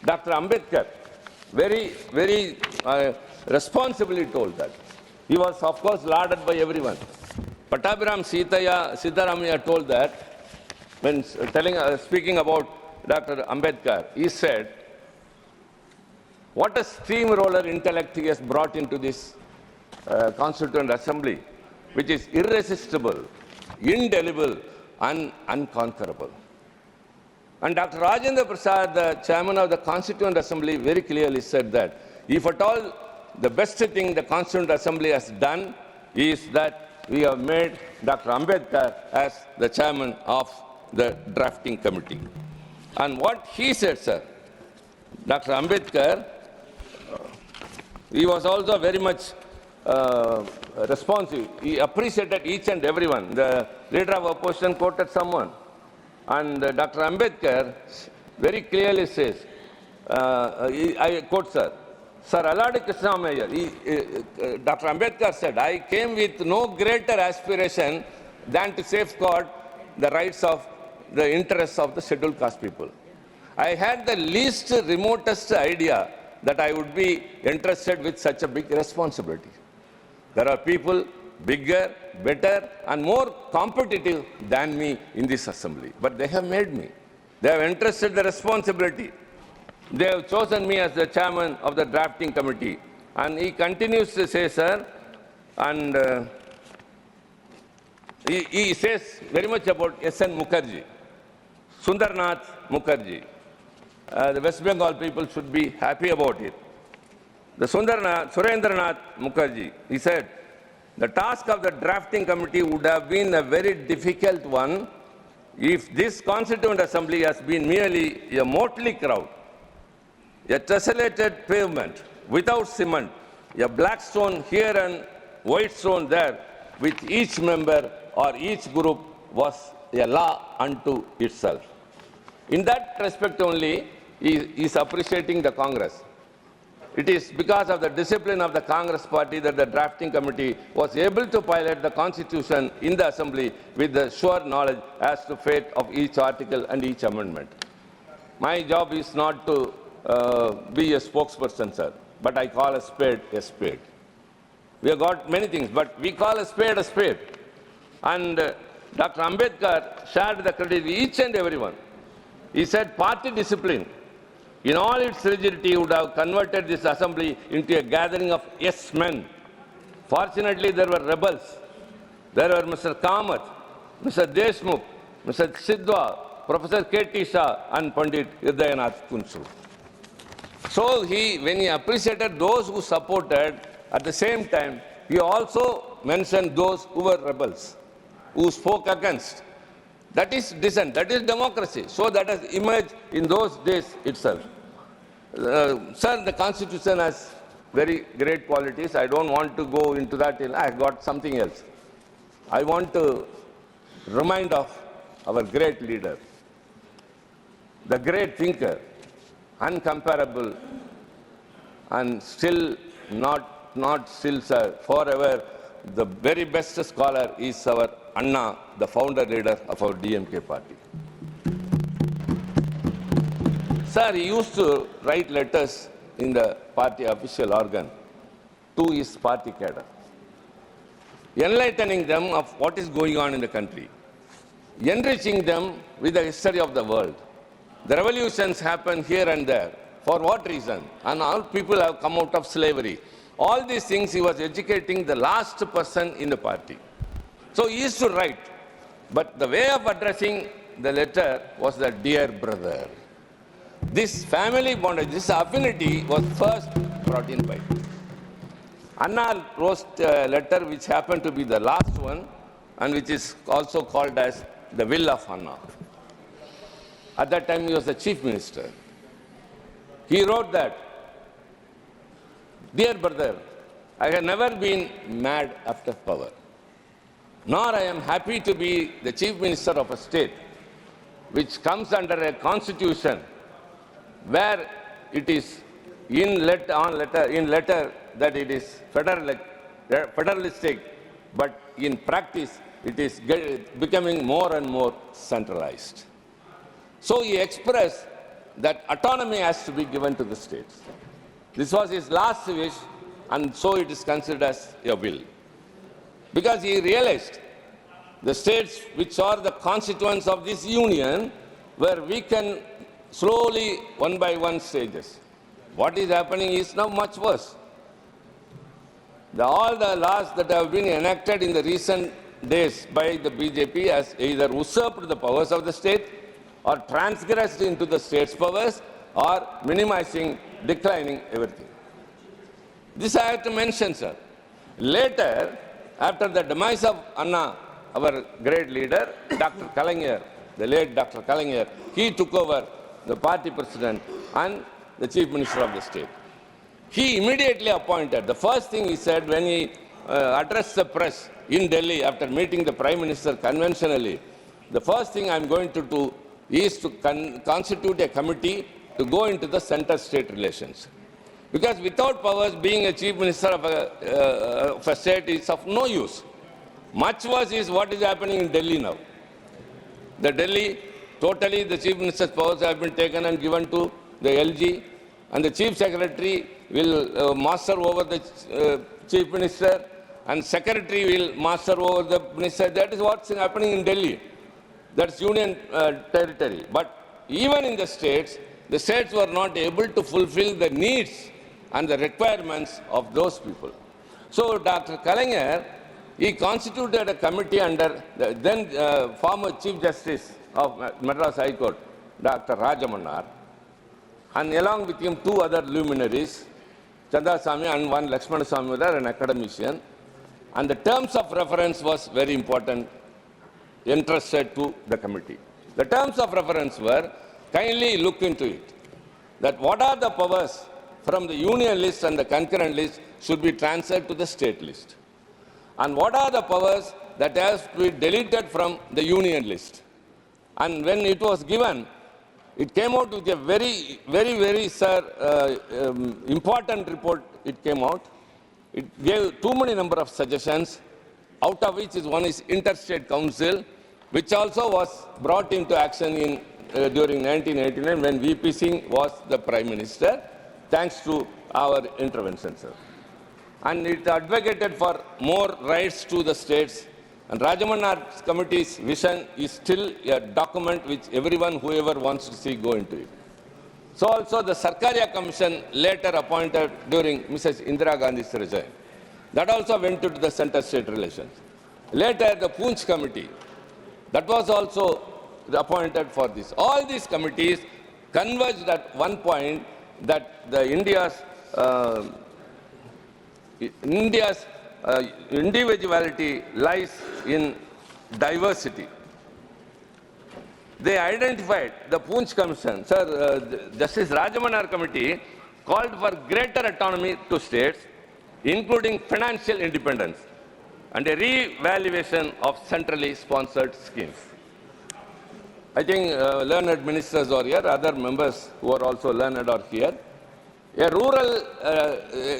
Dr. Ambedkar very responsibly told that. He was, of course, lauded by everyone. Pattabhiram Sitaramaya told that when speaking about Dr. Ambedkar, he said, what a steamroller intellect he has brought into this Constituent Assembly, which is irresistible, indelible, and unconquerable. And Dr. Rajendra Prasad, the chairman of the Constituent Assembly, very clearly said that if at all the best thing the Constituent Assembly has done is that we have made Dr. Ambedkar as the chairman of the drafting committee. And what he said, sir, Dr. Ambedkar, he was also very much responsive. He appreciated each and everyone. The leader of opposition quoted someone. And Dr. Ambedkar very clearly says, I quote, sir, Sir Alladi Krishnamayya, Dr. Ambedkar said, I came with no greater aspiration than to safeguard the rights of the interests of the scheduled caste people. I had the least remotest idea that I would be entrusted with such a big responsibility. There are people bigger, better, and more competitive than me in this assembly. But they have made me. They have entrusted the responsibility. They have chosen me as the chairman of the drafting committee. And he continues to say, sir, and he says very much about S.N. Mukherjee, Sundarnath Mukherjee. The West Bengal people should be happy about it. The Surendranath Mukherjee, he said, the task of the drafting committee would have been a very difficult one if this Constituent Assembly has been merely a motley crowd, a tessellated pavement without cement, a black stone here and white stone there, with each member or each group was a law unto itself. In that respect only, he is appreciating the Congress. It is because of the discipline of the Congress party that the drafting committee was able to pilot the Constitution in the Assembly with the sure knowledge as to fate of each article and each amendment. My job is not to be a spokesperson, sir, but I call a spade a spade. We have got many things, but we call a spade a spade. And Dr. Ambedkar shared the credit with each and everyone. He said party discipline, in all its rigidity, would have converted this assembly into a gathering of yes men. Fortunately, there were rebels. There were Mr. Kamath, Mr. Deshmukh, Mr. Sidwa, Professor K.T. Shah, and Pandit Hridayanath Kunsu. So when he appreciated those who supported, at the same time, he also mentioned those who were rebels, who spoke against. That is dissent, that is democracy. So that has emerged in those days itself. Sir, the Constitution has very great qualities. I don't want to go into that. I got something else. I want to remind of our great leader, the great thinker, uncomparable, and still not still, sir, forever, the very best scholar is our Anna, the founder leader of our DMK party. Sir, he used to write letters in the party official organ to his party cadre, enlightening them of what is going on in the country, enriching them with the history of the world. The revolutions happen here and there. For what reason? And all people have come out of slavery. All these things he was educating the last person in the party. So he used to write. But the way of addressing the letter was the dear brother. This family bondage, this affinity was first brought in by. Anna wrote a letter which happened to be the last one and which is also called as the Will of Anna. At that time he was the chief minister. He wrote that, dear brother, I have never been mad after power, nor I am happy to be the chief minister of a state which comes under a constitution where it is in letter that it is federalistic, but in practice it is becoming more and more centralized. So he expressed that autonomy has to be given to the states. This was his last wish, and so it is considered as a will. Because he realized the states which are the constituents of this union were weakened slowly, one by one stages. What is happening is now much worse. All the laws that have been enacted in the recent days by the BJP has either usurped the powers of the state or transgressed into the state's powers or minimizing, declining everything. This I have to mention, sir. Later, after the demise of Anna, our great leader, Dr. Kalaignar, the late Dr. Kalaignar, he took over the party president and the chief minister of the state. He immediately appointed, the first thing he said when he addressed the press in Delhi after meeting the Prime Minister conventionally, the first thing I'm going to do is to constitute a committee to go into the center-state relations. Because without powers, being a chief minister of a state is of no use. Much worse is what is happening in Delhi now. The Delhi, totally the chief minister's powers have been taken and given to the LG, and the chief secretary will master over the chief minister, and secretary will master over the minister. That is what's happening in Delhi. That's union territory. But even in the states were not able to fulfill the needs and the requirements of those people. So Dr. Kalaignar, he constituted a committee under the then former Chief Justice of Madras High Court, Dr. Rajamannar, and along with him two other luminaries, Chandasamy and one Lakshmanasamy, an academician. And the terms of reference was very important, entrusted to the committee. The terms of reference were, kindly look into it, that what are the powers from the union list and the concurrent list should be transferred to the state list. And what are the powers that has to be deleted from the union list. And when it was given, it came out with a very, important report. It came out. It gave too many number of suggestions, out of which one is Interstate Council, which also was brought into action in during 1989 when VP Singh was the Prime Minister, thanks to our intervention, sir. And it advocated for more rights to the states. And Rajamannar's committee's vision is still a document which everyone, whoever wants to see, go into it. So also the Sarkaria Commission later appointed during Mrs. Indira Gandhi's regime. That also went into the center-state relations. Later the Poonch Committee, that was also appointed for this. All these committees converged at one point that the India's individuality lies in diversity. They identified, the Poonch Commission, Sir, Justice Rajamannar Committee called for greater autonomy to states, including financial independence and a re-evaluation of centrally sponsored schemes. I think learned ministers are here, other members who are also learned are here. A rural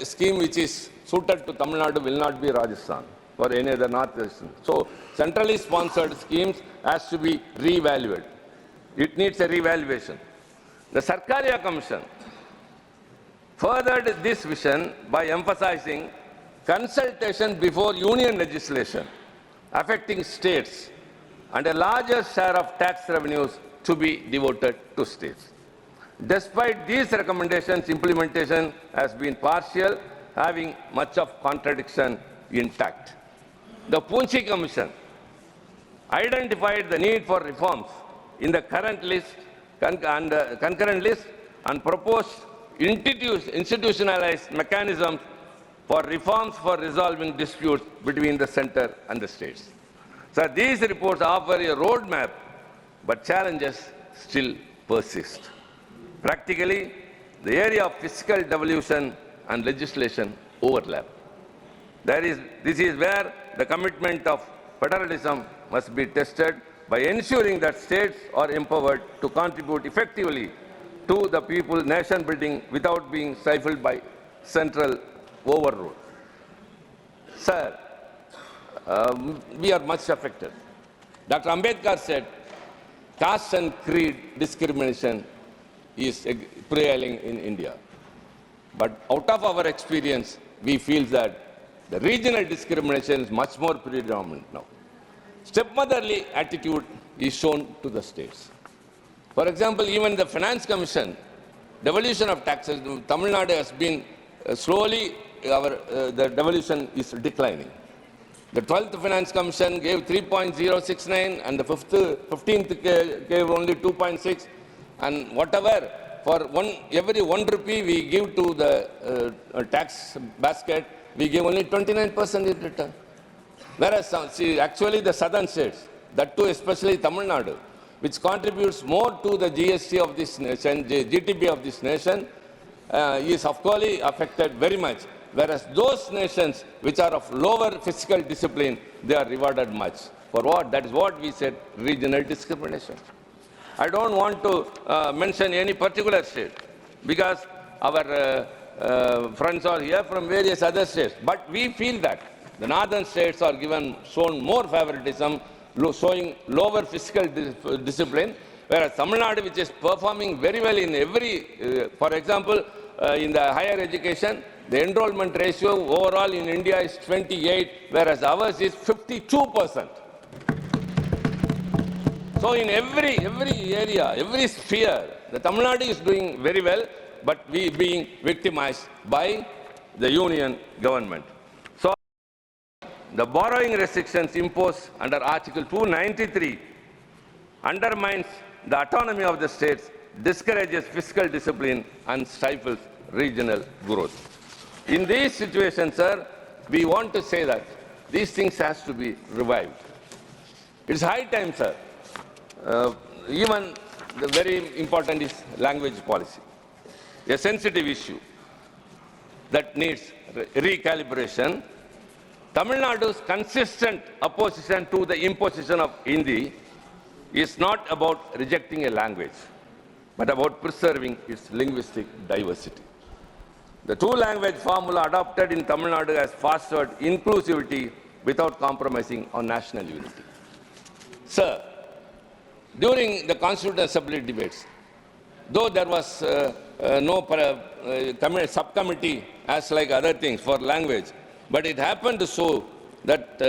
scheme which is suited to Tamil Nadu will not be Rajasthan or any other northeastern. So centrally sponsored schemes has to be re-evaluated. It needs a re-evaluation. The Sarkaria Commission furthered this vision by emphasizing consultation before union legislation affecting states and a larger share of tax revenues to be devoted to states. Despite these recommendations, implementation has been partial, having much of contradiction intact. The Poonch Commission identified the need for reforms in the current list and concurrent list and proposed institutionalized mechanisms for reforms for resolving disputes between the center and the states. So these reports offer a roadmap, but challenges still persist. Practically, the area of fiscal devolution and legislation overlap. This is where the commitment of federalism must be tested by ensuring that states are empowered to contribute effectively to the people nation building without being stifled by central overrule. Sir, we are much affected. Dr. Ambedkar said, caste and creed discrimination is prevailing in India. But out of our experience, we feel that the regional discrimination is much more predominant now. Stepmotherly attitude is shown to the states. For example, even the Finance Commission, devolution of taxes, Tamil Nadu has been slowly, the devolution is declining. The 12th Finance Commission gave 3.069 and the 15th gave only 2.6, and whatever, for every 1 rupee we give to the tax basket, we give only 29% in return. Whereas actually the southern states, that too especially Tamil Nadu, which contributes more to the GST of this nation, GDP of this nation, is of course affected very much. Whereas those nations which are of lower fiscal discipline, they are rewarded much. For what? That is what we said, regional discrimination. I don't want to mention any particular state because our friends are here from various other states. But we feel that the northern states are shown more favoritism, showing lower fiscal discipline, whereas Tamil Nadu, which is performing very well in every, for example, in the higher education, the enrollment ratio overall in India is 28, whereas ours is 52%. So in every area, every sphere, the Tamil Nadu is doing very well, but we being victimized by the union government. So the borrowing restrictions imposed under Article 293 undermines the autonomy of the states, discourages fiscal discipline, and stifles regional growth. In these situations, sir, we want to say that these things has to be revived. It's high time, sir. Even the very important is language policy, a sensitive issue that needs recalibration. Tamil Nadu's consistent opposition to the imposition of Hindi is not about rejecting a language, but about preserving its linguistic diversity. The two-language formula adopted in Tamil Nadu has fostered inclusivity without compromising on national unity. Sir, during the Constituent Assembly debates, though there was no subcommittee as like other things for language, but it happened to show that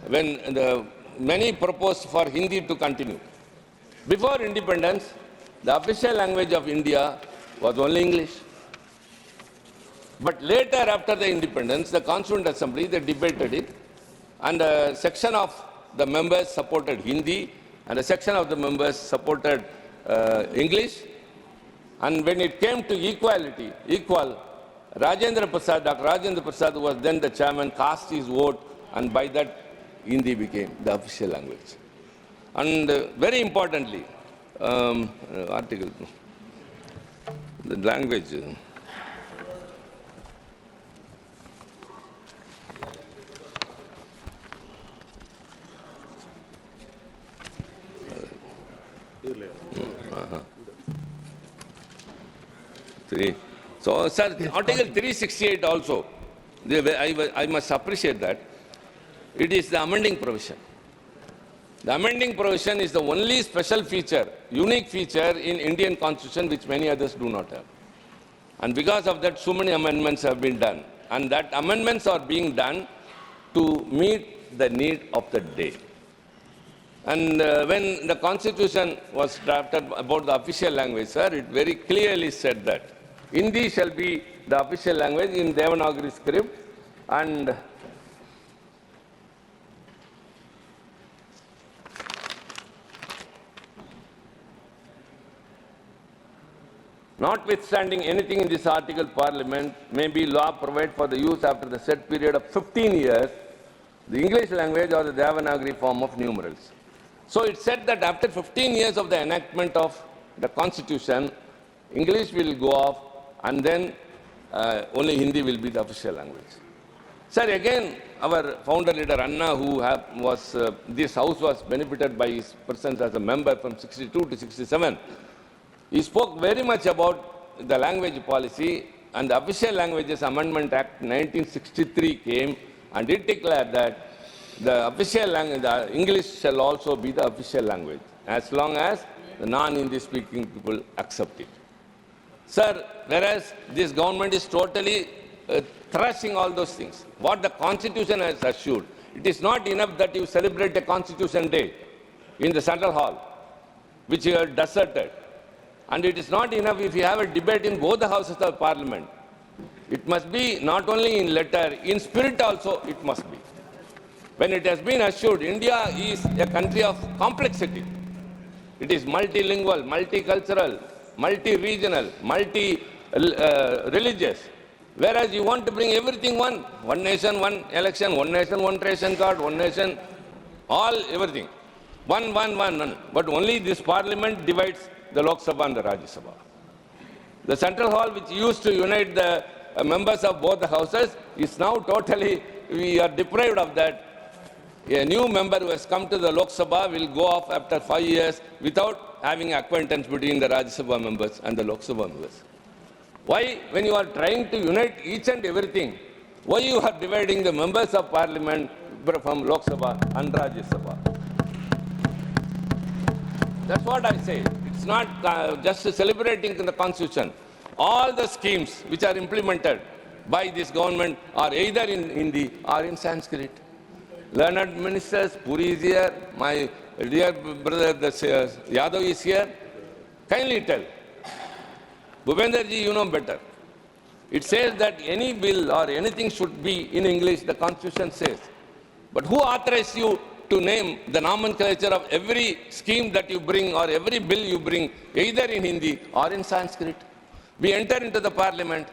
when many proposed for Hindi to continue. Before independence, the official language of India was only English. But later, after the independence, the Constituent Assembly, they debated it, and a section of the members supported Hindi, and a section of the members supported English. And when it came to equality, Dr. Rajendra Prasad, who was then the chairman, cast his vote, and by that, Hindi became the official language. And very importantly, article, the language. So, sir, Article 368 also, I must appreciate that. It is the amending provision. The amending provision is the only special feature, unique feature in Indian Constitution which many others do not have. And because of that, so many amendments have been done. And that amendments are being done to meet the need of the day. And when the Constitution was drafted about the official language, sir, it very clearly said that Hindi shall be the official language in Devanagari script, and notwithstanding anything in this article, Parliament may be law provide for the use after the set period of 15 years, the English language or the Devanagari form of numerals. So it said that after 15 years of the enactment of the Constitution, English will go off, and then only Hindi will be the official language. Sir, again, our founder leader Anna, this house was benefited by his presence as a member from 62 to 67. He spoke very much about the language policy, and the Official Languages Amendment Act 1963 came, and it declared that the official language, the English shall also be the official language, as long as the non-Hindi speaking people accept it. Sir, whereas this government is totally thrashing all those things. What the Constitution has assured, it is not enough that you celebrate a Constitution Day in the Central Hall, which you have deserted. And it is not enough if you have a debate in both the houses of Parliament. It must be not only in letter, in spirit also it must be. When it has been assured, India is a country of complexity. It is multilingual, multicultural, multi-regional, multi-religious. Whereas you want to bring everything one nation, one election, one nation, one ration card, one nation, all, everything. One. But only this Parliament divides the Lok Sabha and the Rajya Sabha. The Central Hall, which used to unite the members of both the houses, is now totally, we are deprived of that. A new member who has come to the Lok Sabha will go off after 5 years without having acquaintance between the Rajya Sabha members and the Lok Sabha members. Why, when you are trying to unite each and everything, why you are dividing the members of Parliament from Lok Sabha and Rajya Sabha? That's what I say. It's not just celebrating the Constitution. All the schemes which are implemented by this government are either in Hindi or in Sanskrit. Learned ministers, Puri is here, my dear brother Yadav is here. Kindly tell. Bhupender ji, you know better. It says that any bill or anything should be in English, the Constitution says. But who authorized you to name the nomenclature of every scheme that you bring or every bill you bring, either in Hindi or in Sanskrit? We enter into the Parliament.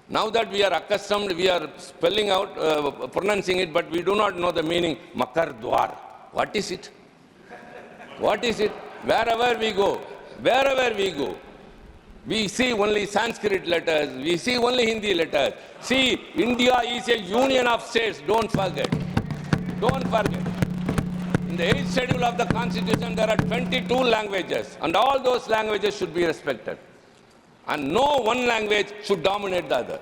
Now that we are accustomed, we are spelling out, pronouncing it, but we do not know the meaning. Makar Dwar. What is it? What is it? Wherever we go, we see only Sanskrit letters, we see only Hindi letters. See, India is a union of states, don't forget. Don't forget. In the 8th schedule of the Constitution, there are 22 languages, and all those languages should be respected. And no one language should dominate the other.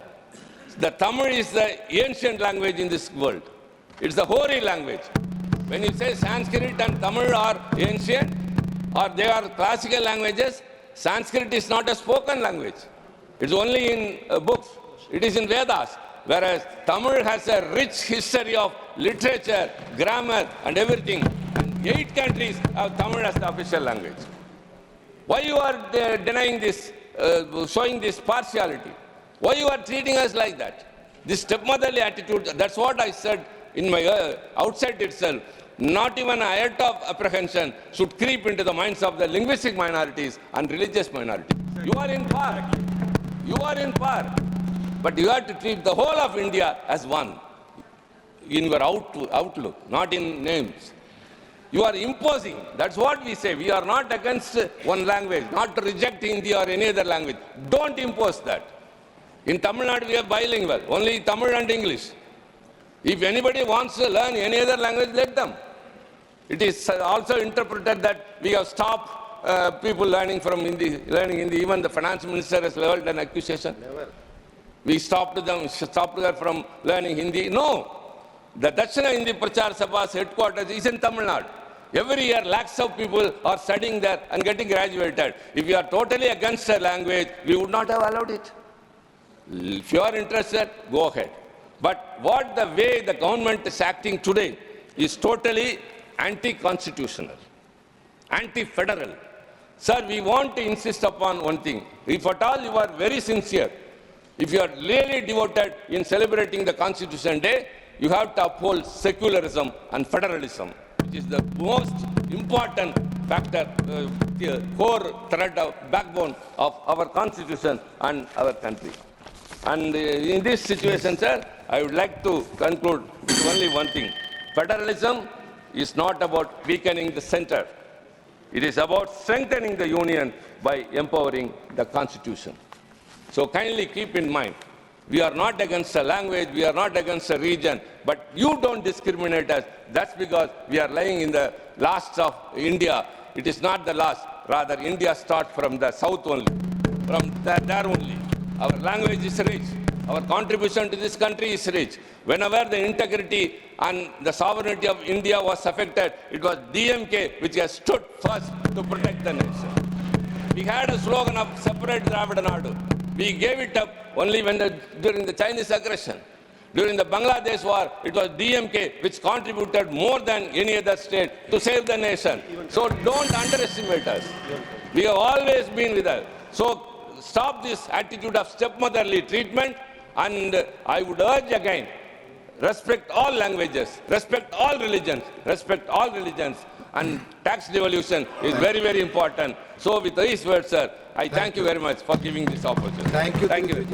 The Tamil is the ancient language in this world. It's the hoary language. When you say Sanskrit and Tamil are ancient, or they are classical languages, Sanskrit is not a spoken language. It's only in books. It is in Vedas. Whereas Tamil has a rich history of literature, grammar, and everything. And 8 countries have Tamil as the official language. Why you are denying this? Showing this partiality. Why you are treating us like that? This stepmotherly attitude, that's what I said in my outset itself. Not even a iota of apprehension should creep into the minds of the linguistic minorities and religious minorities. You are in power. You are in power. But you have to treat the whole of India as one in your outlook, not in names. You are imposing. That's what we say. We are not against one language, not to reject Hindi or any other language. Don't impose that. In Tamil Nadu, we are bilingual, only Tamil and English. If anybody wants to learn any other language, let them. It is also interpreted that we have stopped people learning Hindi. Even the finance minister has leveled an accusation. Never. We stopped them from learning Hindi. No. The Dakshina Hindi Prachar Sabha's headquarters is in Tamil Nadu. Every year, lakhs of people are studying there and getting graduated. If you are totally against a language, we would not have allowed it. If you are interested, go ahead. But what the way the government is acting today is totally anti-constitutional, anti-federal. Sir, we want to insist upon one thing. If at all you are very sincere, if you are really devoted in celebrating the Constitution Day, you have to uphold secularism and federalism, which is the most important factor, the core thread of backbone of our Constitution and our country. And in this situation, sir, I would like to conclude with only one thing. Federalism is not about weakening the center. It is about strengthening the union by empowering the Constitution. So kindly keep in mind, we are not against a language, we are not against a region, but you don't discriminate us. That's because we are lying in the last of India. It is not the last. Rather, India starts from the south only, from there only. Our language is rich, Our contribution to this country is rich. Whenever the integrity and the sovereignty of India was affected, it was DMK which has stood first to protect the nation. We had a slogan of separate Dravida Nadu. We gave it up only during the Chinese aggression. During the Bangladesh war, it was DMK which contributed more than any other state to save the nation. So don't underestimate us. We have always been with us. So stop this attitude of stepmotherly treatment, and I would urge again, respect all languages, respect all religions, and tax devolution is very, very important. So with these words, sir, I thank you very much for giving this opportunity. Thank you. Thank you.